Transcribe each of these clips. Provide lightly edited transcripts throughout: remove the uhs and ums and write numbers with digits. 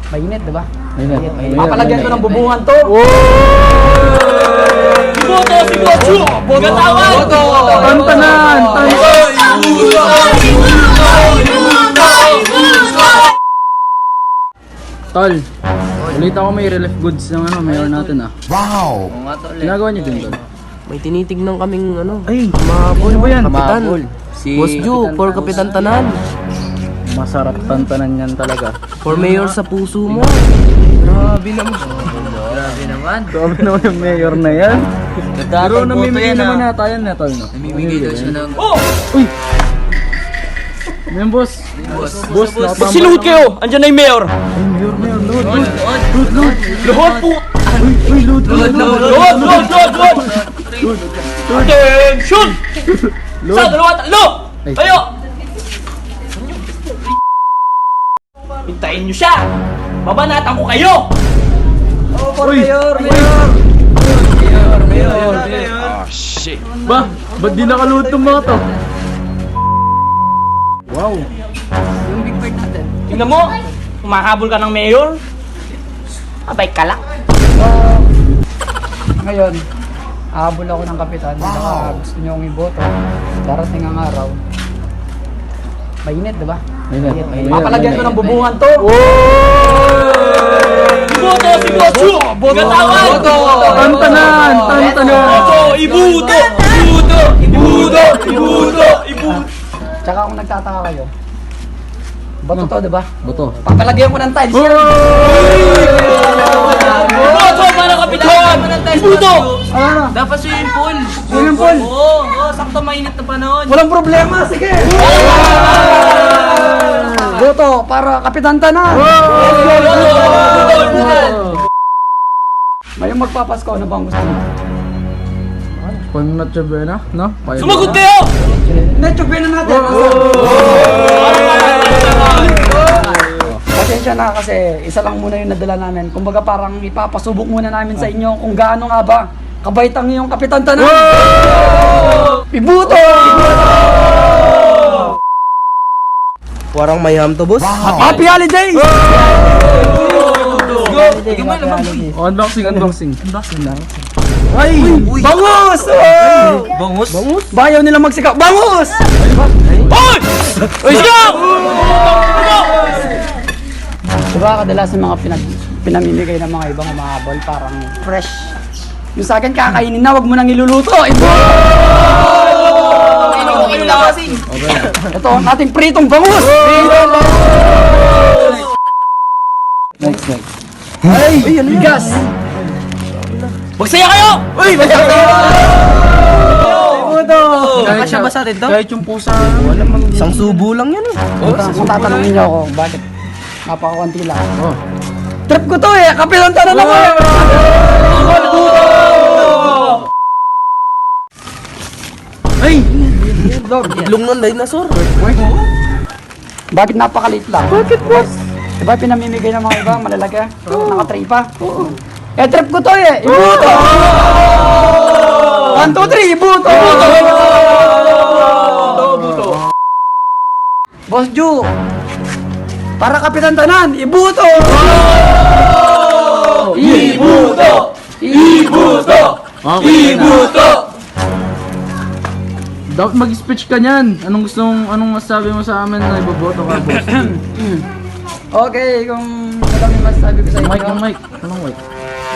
Mainit, diba? Mainit. Papalagyan ko ng bubungan to. Iboto si Gochu! Gatawan! Tantanan! Tol, balita ko may relief goods ng mayor natin ah. Wow! Oo nga tol. Ginagawa niyo din tol? May tinitignan kaming Ay, mabol ba yan? kapitan. Si Boss Ju, for kapitan tanan. Masarap tantanan yan talaga. For mayor sa puso mo. Grabe naman. Grabe naman yung mayor na yan. Pero Nagtatang boto namimigay yan naman ah. yata yan na tol no? Namimigay daw siya ng... Uy! Yan boss. Boss, nakatama. Magsiluhod kayo! Andyan na yung mayor! Mayor, load. Luhod po! Uy, load. Load! Attention! Sa dalawa, tatlo! Ay. Tayo! Hintayin nyo siya! Babanatan ko kayo! Uy! Ba, ba't di nakaload tong mga to? Wow! Yung big fight natin. Tingnan mo! Humahabol ka ng mayor! Abay ka lang! Ngayon, hahabol ako ng kapitan. Baka gusto niyo akong iboto. Darating ang araw. Mainit, diba? Mainit. Papalagyan ko ng bubungan to. Iboto si Gochu! Gatawan! Tantanan! Iboto! Tsaka kung nagtataka kayo, bato to, diba? Boto. Papalagyan ko ng tiles. Iboto para kapitan! Iboto! Dapat swimming pool. Swimming pool. Oo, sakto mainit na panahon. Walang problema, sige! Boto para kapitan tanan. Ngayong magpapasko, ano bang gusto mo? Kung Nacho Buena, no? Sumagot kayo! Netsubi na natin! Pasensya na kasi isa lang muna yung nadala namin. Kumbaga parang ipapasubok muna namin sa inyo kung gaano nga ba kabait ang iyong kapitan tanan. Ibuto! Parang mayam to, boss. Happy holidays! Unboxing. Ay! Bangus! Bangus? Bayaw nila magsikap. Bangus! Hoy! Uy, sigaw! Diba kadalasan mga pinamimigay ng mga ibang umahabol parang fresh. Yung sa akin kakainin na, wag mo nang iluluto. Ito ang ating pritong bangus! Next. Ay! Bigas! Magsaya kayo! Uy! Kasya ba sa atin to? Kahit yung pusa. Isang subo lang yan eh. Kung tatanungin niyo ako, bakit napakakunti lang? Oh. Trip ko to eh! Kapilang tanan ako eh! Ay! Itlong ng dinosaur. Bakit napakaliit lang? Bakit boss? Diba pinamimigay ng mga iba, malalaki? Naka-tray pa? Eh, trip ko to eh! Ibuto! 1, 2, 3, ibuto! Boss Ju! Para kapitan tanan, ibuto! Ibuto! Ibuto! Ibuto! Dapat mag-speech ka niyan. Anong masasabi mo sa amin na iboboto ka, boss? Okay, kung ano lang yung masasabi ko sa inyo. Anong mic? Ano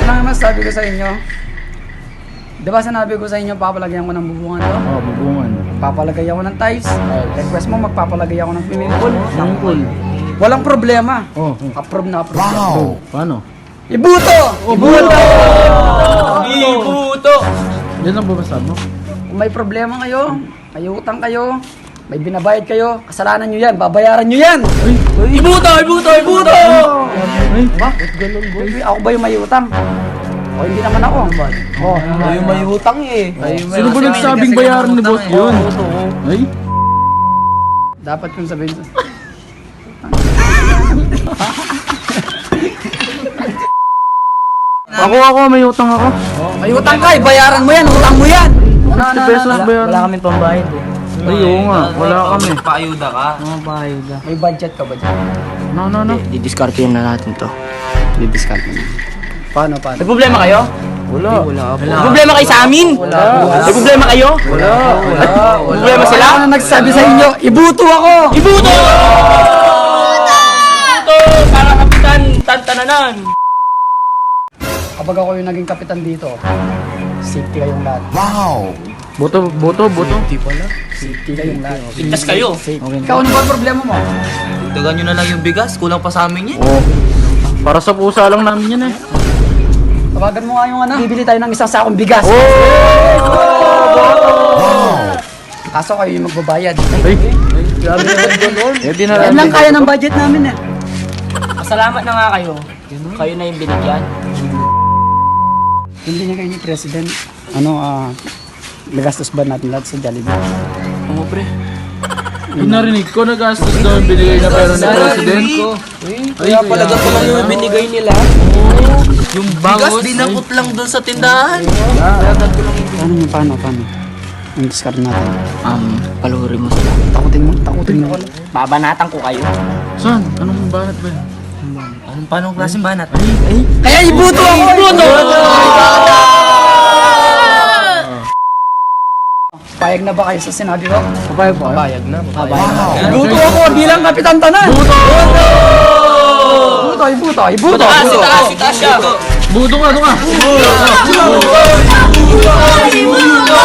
lang yung masasabi ko sa inyo? Diba sinabi ko sa inyo, papalagyan ko ng bubungan to? Oh, bubungan. Papalagay ako ng tiles. Request mo, magpapalagay ako ng swimming pool. Swimming pool. Walang problema. Oh. Approve na approve. Wow! Paano? Ibuto! Ibuto! Ibuto! Yan ang babasab mo? Kung may problema kayo, may utang kayo, may binabayad kayo, kasalanan nyo yan, babayaran nyo yan! Ibuto! Ay! Bakit ganun boy? Ako ba yung may utang? O hindi naman ako. Oh, Yung may utang eh. Sino ba nagsabing bayaran ni boss yun? Ay! dapat kong sabihin sa... Ako, may utang ako. May utang ka, bayaran mo yan, utang mo yan! 50 pesos ba yun? Wala kaming pambayad eh. Ay, oo nga. Wala kami. Paayuda ka. May budget ka ba dyan? No. Didiskartehin na natin to. Didiscount mo na. Paano? May problema kayo? Wala. May problema kayo sa amin? May problema kayo? Wala. May problema sila? Ako na nagsabi sa inyo, ibuto ako! Ibuto! Ibuto! Para kapitan, tantananan. Kapag ako yung naging kapitan dito, safety kayong lahat. Boto. Safety kayong lahat. Ligtas kayo. Ikaw, ano ba problema mo? Dagan nyo na lang yung bigas. Kulang pa sa amin yan. Para sa pusa lang namin yan eh. Tawagan mo nga yung ano, bibili tayo ng isang sakong bigas. Kaso kayo yung magbabayad. Ay, grabe naman doon. Eh, di na Yan lang kaya ng budget namin eh. Masalamat na nga kayo. Kayo na yung binigyan. Hindi niya kayo ni President. Nagastos ba natin lahat sa Jollibee? Oo, pre. Ay, narinig ko, nagastos daw yung binigay na pera ni President ko. Kaya pala ganito lang yung binigay nila. Yung bigas, dinakot lang doon sa tindahan. Paano? Ang discard natin. Paluhurin mo sila. Takutin mo. Babanatan ko kayo. Saan? Anong banat ba yan? Paano klaseng banat? Kaya ibuto ako! Ibuto! Payag na ba kayo sa sinabi ko? Papayag po. Bayag na. Ibuto ako bilang kapitan tanan! Ibuto! Itaas siya. Buto ka, doon ka. Ibuto!